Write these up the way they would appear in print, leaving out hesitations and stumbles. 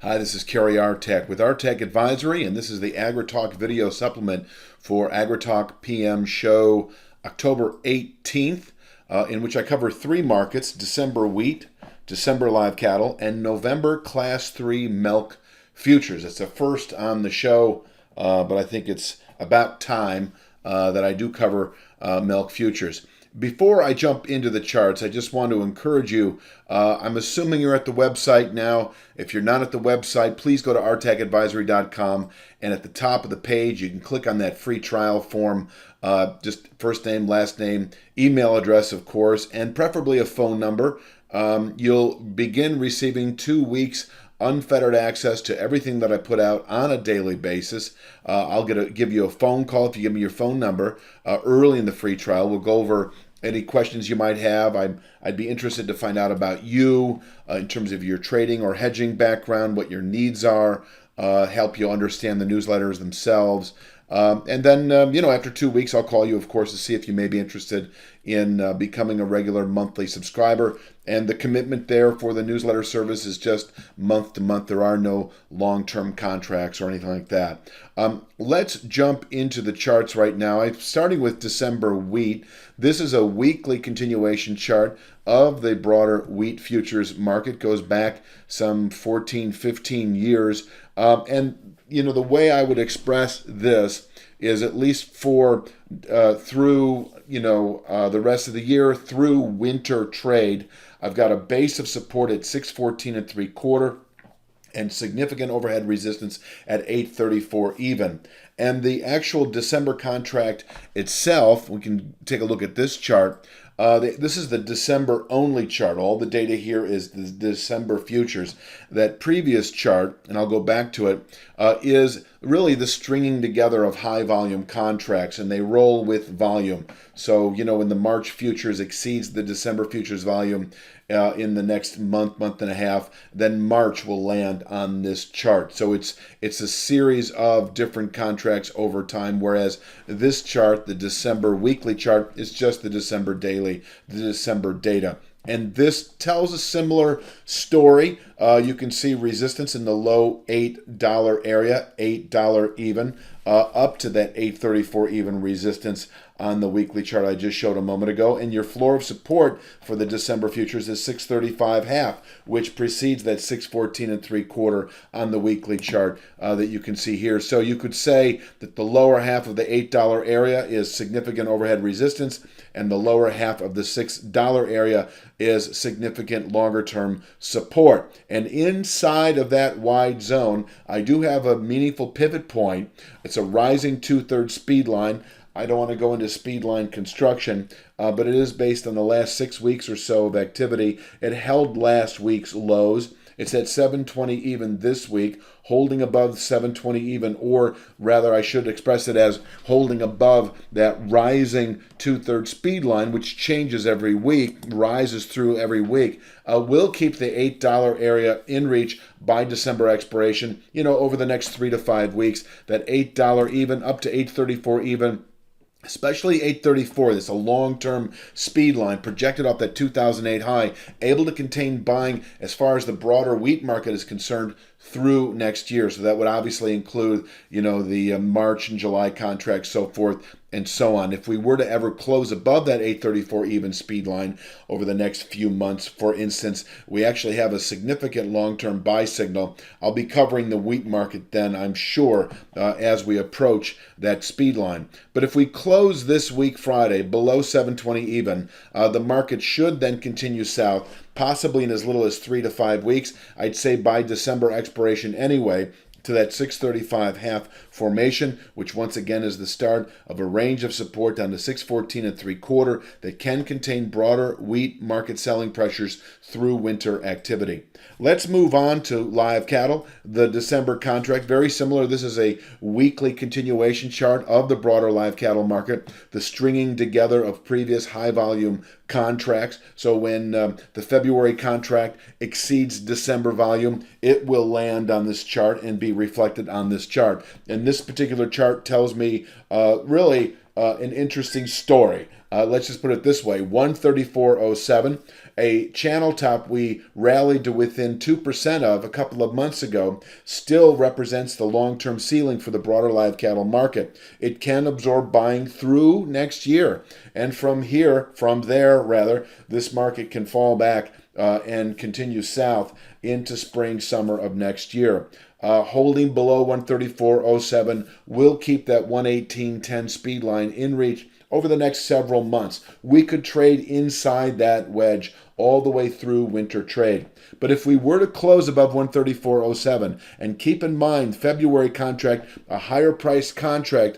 Hi, this is Kerry Artek with Artek Advisory, and this is the AgriTalk video supplement for AgriTalk PM show October 18th, in which I cover three markets: December wheat, December live cattle, and November Class 3 milk futures. It's a first on the show, but I think it's about time that I do cover milk futures. Before I jump into the charts, I just want to encourage you. I'm assuming you're at the website now. If you're not at the website, please go to artekadvisory.com, and at the top of the page, you can click on that free trial form. Just first name, last name, email address, of course, and preferably a phone number. You'll begin receiving 2 weeks unfettered access to everything that I put out on a daily basis. I'll give you a phone call if you give me your phone number early in the free trial. We'll go over any questions you might have. I'd be interested to find out about you in terms of your trading or hedging background, what your needs are, help you understand the newsletters themselves. And then, after 2 weeks, I'll call you, of course, to see if you may be interested in becoming a regular monthly subscriber. And the commitment there for the newsletter service is just month to month. There are no long-term contracts or anything like that. Let's jump into the charts right now. I'm starting with December wheat. This is a weekly continuation chart of the broader wheat futures market. Goes back some 14, 15 years. The way I would express this is, at least for through the rest of the year, through winter trade, I've got a base of support at 614 and 3/4 and significant overhead resistance at 834 even. And the actual December contract itself, we can take a look at this chart. This is the December only chart. All the data here is the December futures. That previous chart, and I'll go back to it, is really the stringing together of high volume contracts, and they roll with volume. So, when the March futures exceeds the December futures volume in the next month and a half, then March will land on this chart. So it's a series of different contracts over time, whereas this chart, the December weekly chart, is just the December daily, the December data. And this tells a similar story. You can see resistance in the low $8 area, $8 even, up to that 834 even resistance on the weekly chart I just showed a moment ago. And your floor of support for the December futures is 635 half, which precedes that 614 and 3/4 on the weekly chart that you can see here. So you could say that the lower half of the $8 area is significant overhead resistance, and the lower half of the $6 area is significant longer-term support. And inside of that wide zone, I do have a meaningful pivot point. It's a rising 2/3 speed line. I don't want to go into speed line construction, but it is based on the last 6 weeks or so of activity. It held last week's lows. It's at 720 even this week, holding above 720 even, or rather I should express it as holding above that rising 2/3 speed line, which changes every week, rises through every week. We'll keep the $8 area in reach by December expiration, over the next 3 to 5 weeks, that $8 even up to 834 even. Especially 834, that's a long-term speed line projected off that 2008 high, able to contain buying as far as the broader wheat market is concerned through next year. So that would obviously include, the March and July contracts, so forth and so on. If we were to ever close above that 834 even speed line over the next few months, for instance, we actually have a significant long-term buy signal. I'll be covering the wheat market then, I'm sure, as we approach that speed line. But if we close this week Friday below 720 even, the market should then continue south, possibly in as little as 3 to 5 weeks. I'd say by December expiration anyway, to that 635 half formation, which once again is the start of a range of support down to 614 and 3/4 that can contain broader wheat market selling pressures through winter activity. Let's move on to live cattle. The December contract, very similar. This is a weekly continuation chart of the broader live cattle market, the stringing together of previous high volume contracts. So when the February contract exceeds December volume, it will land on this chart and be reflected on this chart. And this particular chart tells me really an interesting story. Let's just put it this way, 134.07, a channel top we rallied to within 2% of a couple of months ago, still represents the long-term ceiling for the broader live cattle market. It can absorb buying through next year. And from there, this market can fall back and continue south into spring, summer of next year. Holding below 134.07 will keep that 118.10 speed line in reach over the next several months. We could trade inside that wedge all the way through winter trade. But if we were to close above 134.07, and keep in mind February contract, a higher priced contract,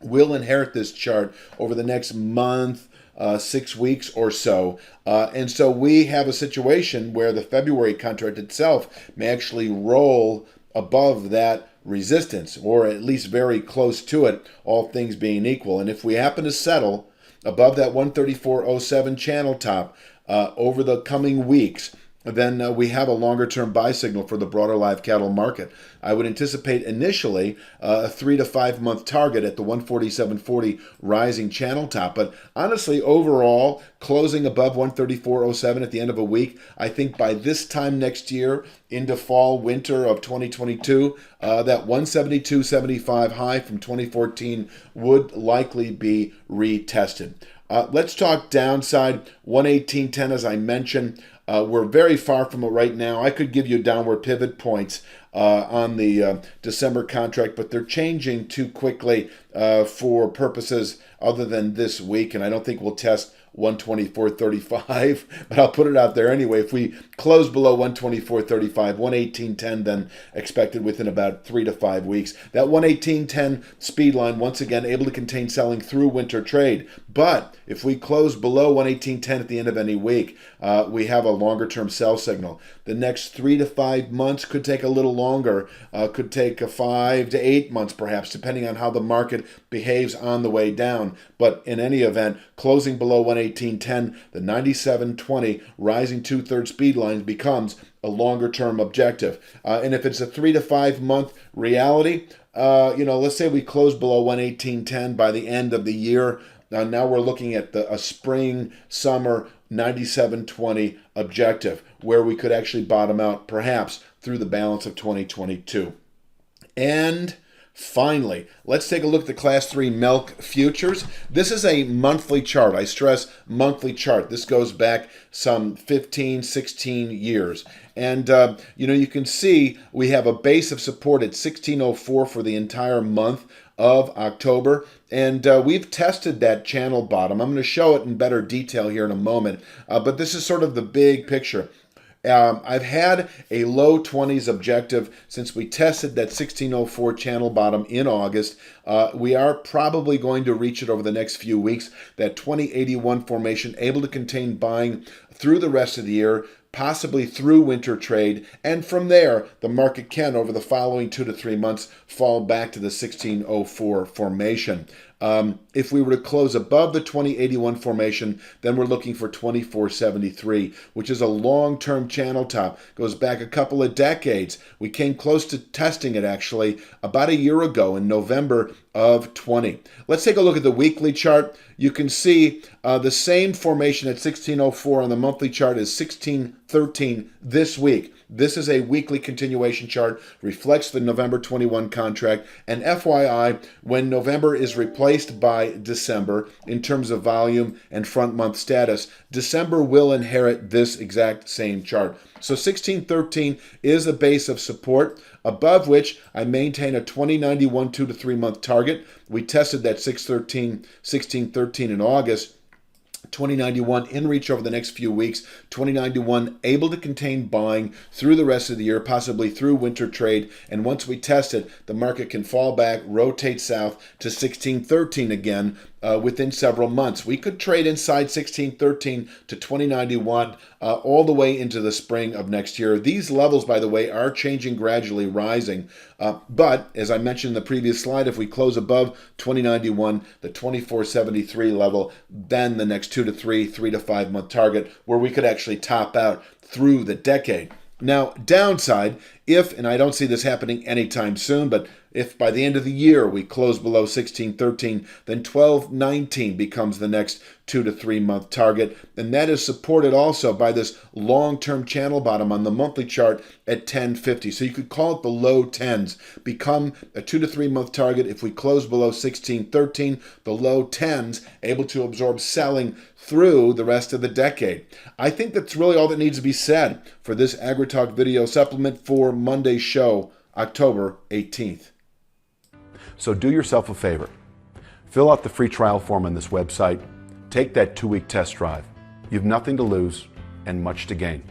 will inherit this chart over the next month, 6 weeks or so. And so we have a situation where the February contract itself may actually roll above that resistance, or at least very close to it, all things being equal. And if we happen to settle above that 134.07 channel top over the coming weeks, then we have a longer-term buy signal for the broader live cattle market. I would anticipate initially a 3 to 5 month target at the 147.40 rising channel top. But honestly, overall, closing above 134.07 at the end of a week, I think by this time next year, into fall, winter of 2022, that 172.75 high from 2014 would likely be retested. Let's talk downside. 118.10, as I mentioned. We're very far from it right now. I could give you downward pivot points on the December contract, but they're changing too quickly for purposes other than this week, and I don't think we'll test 124.35, but I'll put it out there anyway. If we close below 124.35, 118.10 then expected within about 3 to 5 weeks. That 118.10 speed line, once again, able to contain selling through winter trade. But if we close below 118.10 at the end of any week, we have a longer-term sell signal. The next 3 to 5 months could take a little longer, could take 5 to 8 months perhaps, depending on how the market behaves on the way down. But in any event, closing below 118.10, the 97.20 rising 2/3 speed line becomes a longer-term objective. And if it's a 3 to 5 month reality, let's say we close below 118.10 by the end of the year. Now we're looking at a spring, summer 97.20 objective, where we could actually bottom out perhaps through the balance of 2022. And finally, let's take a look at the Class 3 milk futures. This is a monthly chart. I stress monthly chart. This goes back some 15, 16 years. And, you can see we have a base of support at 1604 for the entire month of October. And we've tested that channel bottom. I'm going to show it in better detail here in a moment. But this is sort of the big picture. I've had a low 20s objective since we tested that 1604 channel bottom in August. We are probably going to reach it over the next few weeks. That 2081 formation able to contain buying through the rest of the year, possibly through winter trade, and from there, the market can, over the following 2 to 3 months, fall back to the 1604 formation. If we were to close above the 2081 formation, then we're looking for 2473, which is a long-term channel top. Goes back a couple of decades. We came close to testing it, actually, about a year ago in November of 20. Let's take a look at the weekly chart. You can see the same formation at 1604 on the monthly chart as 1613 this week. This is a weekly continuation chart, reflects the November 21 contract. And FYI, when November is replaced by December in terms of volume and front month status, December will inherit this exact same chart. So 1613 is a base of support, above which I maintain a 2091 2 to 3 month target. We tested that 1613 in August. 2091 in reach over the next few weeks. 2091 able to contain buying through the rest of the year, possibly through winter trade. And once we test it, the market can fall back, rotate south to 1613 again within several months. We could trade inside 1613 to 2091 all the way into the spring of next year. These levels, by the way, are changing gradually, rising. But as I mentioned in the previous slide, if we close above 2091, the 2473 level, then the next 2 to 3 to 5 month target where we could actually top out through the decade. Now, downside, if, and I don't see this happening anytime soon, but If by the end of the year we close below 16.13, then 12.19 becomes the next 2 to 3 month target. And that is supported also by this long-term channel bottom on the monthly chart at 10.50. So you could call it the low 10s. Become a 2 to 3 month target if we close below 16.13, the low 10s able to absorb selling through the rest of the decade. I think that's really all that needs to be said for this AgriTalk video supplement for Monday's show, October 18th. So do yourself a favor. Fill out the free trial form on this website. Take that 2-week test drive. You have nothing to lose and much to gain.